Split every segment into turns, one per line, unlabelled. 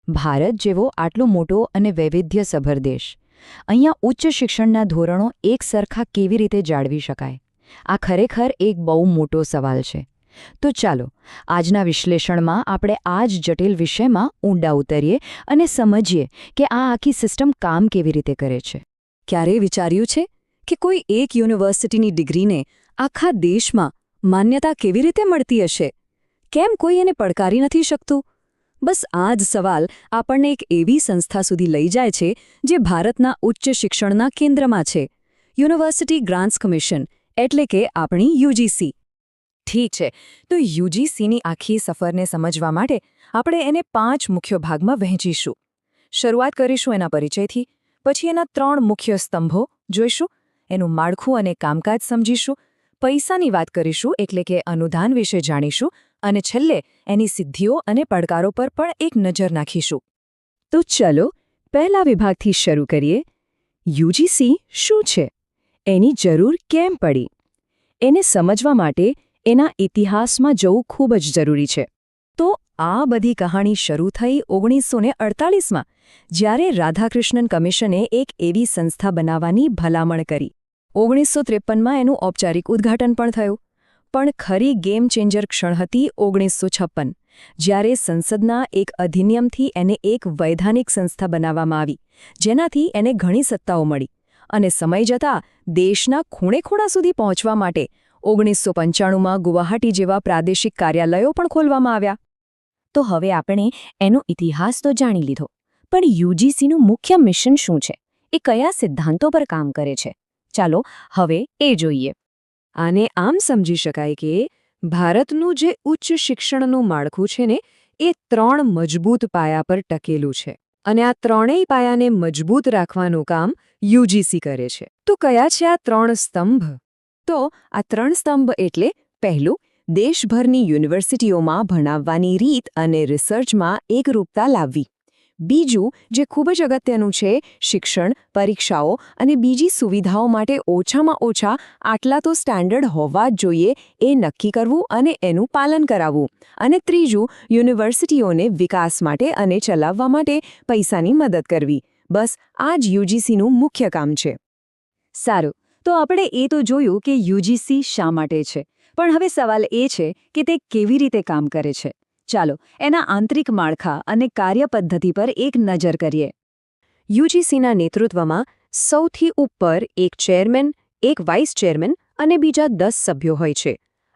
ભારત જેવો આટલો મોટો અને વૈવિધ્યસભર દેશ, અહીંયા ઉચ્ચ શિક્ષણના ધોરણો એકસરખા કેવી રીતે જાળવી શકાય? આ ખરેખર એક બહુ મોટો સવાલ છે. તો ચાલો, આજના વિશ્લેષણમાં આપણે આ જ જટિલ વિષયમાં ઊંડા ઉતરીએ અને સમજીએ કે આ આખી સિસ્ટમ કામ કેવી રીતે કરે છે.
ક્યારેય વિચાર્યું છે કે કોઈ એક યુનિવર્સિટીની ડિગ્રીને આખા દેશમાં માન્યતા કેવી રીતે મળતી હશે? કેમ કોઈ એને પડકારી નથી શકતું? બસ આ જ સવાલ આપણને એક એવી સંસ્થા સુધી લઈ જાય છે જે ભારતના ઉચ્ચ શિક્ષણના કેન્દ્રમાં છે, યુનિવર્સિટી ગ્રાન્ટ્સ કમિશન, એટલે કે આપણી યુજીસી. ઠીક છે, તો યુજીસીની આખી સફરને સમજવા માટે આપણે એને 5 મુખ્ય ભાગમાં વહેંચીશું. શરૂઆત કરીશું એના પરિચયથી, પછી એના 3 મુખ્ય સ્તંભો જોઈશું, એનું માળખું અને કામકાજ સમજીશું, પૈસાની વાત કરીશું એટલે કે અનુદાન વિશે જાણીશું, અને છેલ્લે એની સિદ્ધિઓ અને પડકારો પર પણ એક નજર નાખીશું. તો ચલો, પહેલા વિભાગથી શરૂ કરીએ. યુજીસી શું છે? એની જરૂર કેમ પડી? એને સમજવા માટે એના ઇતિહાસમાં જવું ખૂબ જ જરૂરી છે. તો આ બધી કહાણી શરૂ થઈ 1948માં, જ્યારે રાધાકૃષ્ણન કમિશને એક એવી સંસ્થા બનાવવાની ભલામણ કરી. 1953માં એનું ઔપચારિક ઉદ્ઘાટન પણ થયું. પણ ખરી ગેમ ચેન્જર ક્ષણ હતી 1956, જ્યારે સંસદના એક અધિનિયમથી એને એક વૈધાનિક સંસ્થા બનાવવામાં આવી, જેનાથી એને ઘણી સત્તાઓ મળી. અને સમય જતાં દેશના ખૂણે-ખૂણા સુધી પહોંચવા માટે 1995માં ગુવાહાટી જેવા પ્રાદેશિક કાર્યાલયો પણ ખોલવામાં આવ્યા. તો હવે આપણે એનો ઇતિહાસ તો જાણી લીધો, પણ યુજીસીનું મુખ્ય મિશન શું છે? એ કયા સિદ્ધાંતો પર કામ કરે છે? ચાલો હવે એ જોઈએ. આને આમ સમજી શકાય કે ભારતનું જે ઉચ્ચ શિક્ષણનું માળખું છે ને, એ 3 મજબૂત પાયા પર ટકેલું છે, અને આ ત્રણેય પાયાને મજબૂત રાખવાનું કામ યુજીસી કરે છે. તો કયા છે આ 3 સ્તંભ? તો આ 3 સ્તંભ એટલે પહેલું, દેશભરની યુનિવર્સિટીઓમાં ભણાવવાની રીત અને રિસર્ચમાં એકરૂપતા લાવવી. બીજું, જે ખૂબ જ અગત્યનું છે, શિક્ષણ, પરીક્ષાઓ અને બીજી સુવિધાઓ માટે ઓછામાં ઓછા આટલા તો સ્ટાન્ડર્ડ હોવા જ જોઈએ એ નક્કી કરવું અને એનું પાલન કરાવવું. અને ત્રીજું, યુનિવર્સિટીઓને વિકાસ માટે અને ચલાવવા માટે પૈસાની મદદ કરવી. બસ આ જ યુજીસીનું મુખ્ય કામ છે. સારું, તો આપણે એ તો જોયું કે યુજીસી શા માટે છે, પણ હવે સવાલ એ છે કે તે કેવી રીતે કામ કરે છે. ચાલો એના આંતરિક માળખા અને કાર્યપદ્ધતિ પર એક નજર કરીએ. યુજીસીના નેતૃત્વમાં સૌથી ઉપર એક ચેરમેન, એક વાઇસ ચેરમેન અને બીજા 10 સભ્યો હોય છે.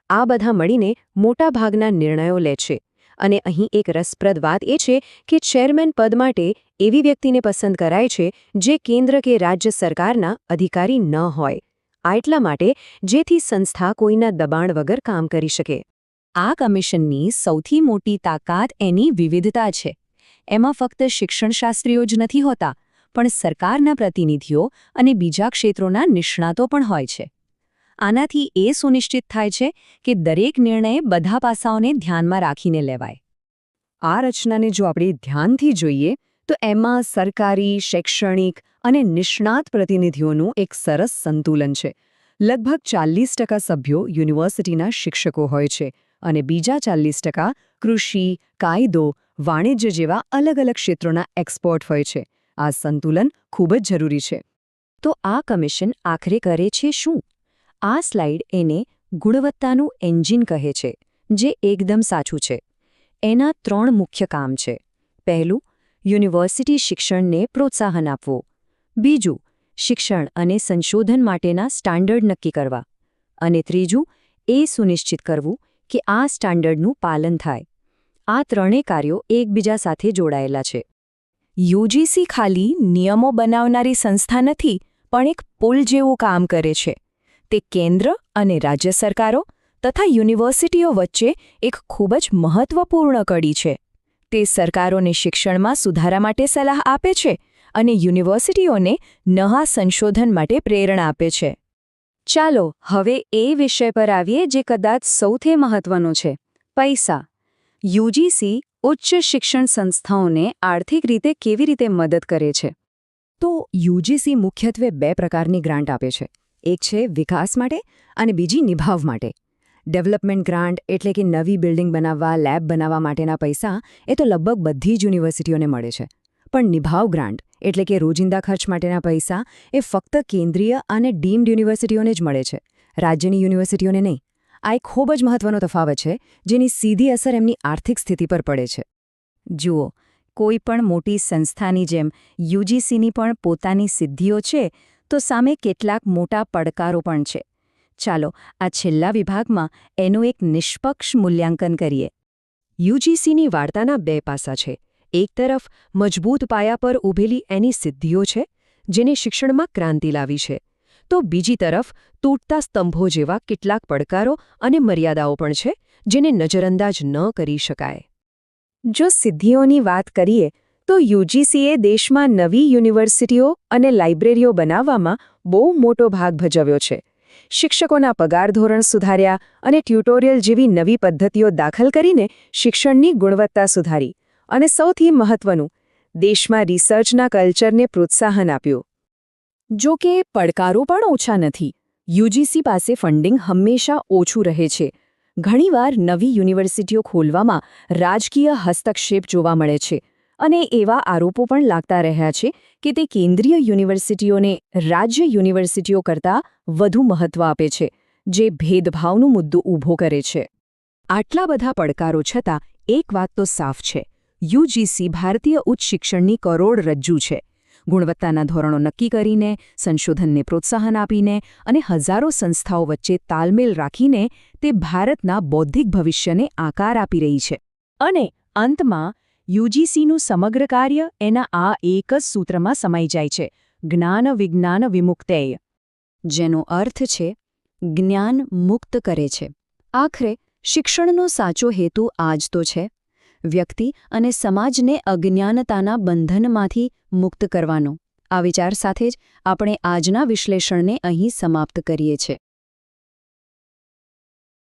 આ બધા મળીને મોટાભાગના નિર્ણયો લે છે. અને અહીં એક રસપ્રદ વાત એ છે કે ચેરમેન પદ માટે એવી વ્યક્તિને પસંદ કરાય છે જે કેન્દ્ર કે રાજ્ય સરકારના અધિકારી ન હોય. આ એટલા માટે જેથી સંસ્થા કોઈના દબાણ વગર કામ કરી શકે. આ કમિશનની સૌથી મોટી તાકાત એની વિવિધતા છે. એમાં ફક્ત શિક્ષણશાસ્ત્રીઓ જ નથી હોતા, પણ સરકારના પ્રતિનિધિઓ અને બીજા ક્ષેત્રોના નિષ્ણાતો પણ હોય છે. આનાથી એ સુનિશ્ચિત થાય છે કે દરેક નિર્ણય બધા પાસાઓને ધ્યાનમાં રાખીને લેવાય. આ રચનાને જો આપણે ધ્યાનથી જોઈએ તો એમાં સરકારી, શૈક્ષણિક અને નિષ્ણાત પ્રતિનિધિઓનું એક સરસ સંતુલન છે. લગભગ 40% સભ્યો યુનિવર્સિટીના શિક્ષકો હોય છે અને બીજા 40% કૃષિ, કાયદો, વાણિજ્ય જેવા અલગ અલગ ક્ષેત્રોના એક્સપર્ટ હોય છે. આ સંતુલન ખૂબ જ જરૂરી છે. તો આ કમિશન આખરે કરે છે શું? આ સ્લાઇડ એને ગુણવત્તાનું એન્જિન કહે છે, જે એકદમ સાચું છે. એના 3 મુખ્ય કામ છે. પહેલું, યુનિવર્સિટી શિક્ષણને પ્રોત્સાહન આપવું. બીજું, શિક્ષણ અને સંશોધન માટેના સ્ટાન્ડર્ડ નક્કી કરવા. અને ત્રીજું, એ સુનિશ્ચિત કરવું કે આ સ્ટાન્ડર્ડનું પાલન થાય. આ ત્રણેય કાર્યો એકબીજા સાથે જોડાયેલા છે. યુજીસી ખાલી નિયમો બનાવનારી સંસ્થા નથી, પણ એક પુલ જેવું કામ કરે છે. તે કેન્દ્ર અને રાજ્ય સરકારો તથા યુનિવર્સિટીઓ વચ્ચે એક ખૂબ જ મહત્વપૂર્ણ કડી છે. તે સરકારોને શિક્ષણમાં સુધારા માટે સલાહ આપે છે અને યુનિવર્સિટીઓને નવા સંશોધન માટે પ્રેરણા આપે છે. ચાલો હવે એ વિષય પર આવીએ જે કદાચ સૌથી મહત્વનો છે, પૈસા. યુજીસી ઉચ્ચ શિક્ષણ સંસ્થાઓને આર્થિક રીતે કેવી રીતે મદદ કરે છે? તો યુજીસી મુખ્યત્વે 2 પ્રકારની ગ્રાન્ટ આપે છે. એક છે વિકાસ માટે અને બીજી નિભાવ માટે. ડેવલપમેન્ટ ગ્રાન્ટ એટલે કે નવી બિલ્ડિંગ બનાવવા, લેબ બનાવવા માટેના પૈસા એ તો લગભગ બધી જ યુનિવર્સિટીઓને મળે છે. પણ નિભાવ ગ્રાન્ટ એટલે કે રોજિંદા ખર્ચ માટેના પૈસા એ ફક્ત કેન્દ્રીય અને ડીમ્ડ યુનિવર્સિટીઓને જ મળે છે, રાજ્યની યુનિવર્સિટીઓને નહીં. આ એક ખૂબ જ મહત્વનો તફાવત છે, જેની સીધી અસર એમની આર્થિક સ્થિતિ પર પડે છે.
જુઓ, કોઈ પણ મોટી સંસ્થાની જેમ યુજીસીની પણ પોતાની સિદ્ધિઓ છે, તો સામે કેટલાક મોટા પડકારો પણ છે. ચાલો આ છેલ્લા વિભાગમાં એનું એક નિષ્પક્ષ મૂલ્યાંકન કરીએ.
યુજીસીની વાર્તાના બે પાસા છે. એક તરફ મજબૂત પાયા પર ઊભેલી એની સિદ્ધિઓ છે, જેને શિક્ષણમાં ક્રાંતિ લાવી છે, તો બીજી તરફ તૂટતા સ્તંભો જેવા કેટલાક પડકારો અને મર્યાદાઓ પણ છે, જેને નજરઅંદાજ ન કરી શકાય.
જો સિદ્ધિઓની વાત કરીએ તો યુજીસીએ દેશમાં નવી યુનિવર્સિટીઓ અને લાઇબ્રેરીઓ બનાવવામાં બહુ મોટો ભાગ ભજવ્યો છે. શિક્ષકોના પગાર ધોરણ સુધાર્યા અને ટ્યુટોરિયલ જેવી નવી પદ્ધતિઓ દાખલ કરીને શિક્ષણની ગુણવત્તા સુધારી. અને સૌથી મહત્વનું, દેશમાં રિસર્ચના કલ્ચરને પ્રોત્સાહન આપ્યું. જો કે પડકારો પણ ઓછા નથી. યુજીસી પાસે ફંડિંગ હંમેશા ઓછું રહે છે. ઘણીવાર નવી યુનિવર્સિટીઓ ખોલવામાં રાજકીય હસ્તક્ષેપ જોવા મળે છે અને એવા આરોપો પણ લાગતા રહ્યા છે કે તે કેન્દ્રીય યુનિવર્સિટીઓને રાજ્ય યુનિવર્સિટીઓ કરતાં વધુ મહત્વ આપે છે, જે ભેદભાવનો મુદ્દો ઊભો કરે છે.
આટલા બધા પડકારો છતાં એક વાત તો સાફ છે: યુજીસી ભારતીય ઉચ્ચ શિક્ષણની કરોડરજ્જુ છે. ગુણવત્તાના ધોરણો નક્કી કરીને, સંશોધનને પ્રોત્સાહન આપીને અને હજારો સંસ્થાઓ વચ્ચે તાલમેલ રાખીને તે ભારતના બૌદ્ધિક ભવિષ્યને આકાર આપી રહી છે.
અને અંતમાં યુજીસીનું સમગ્ર કાર્ય એના આ એક જ સૂત્રમાં સમાઈ જાય છે: જ્ઞાન વિજ્ઞાન વિમુક્તેય,
જેનો અર્થ છે જ્ઞાન મુક્ત કરે છે. આખરે શિક્ષણનો સાચો હેતુ આ જ તો છે, વ્યક્તિ અને સમાજને અજ્ઞાનતાના બંધનમાંથી મુક્ત કરવાનો. આ વિચાર સાથે જ આપણે આજના વિશ્લેષણને અહીં સમાપ્ત કરીએ છીએ.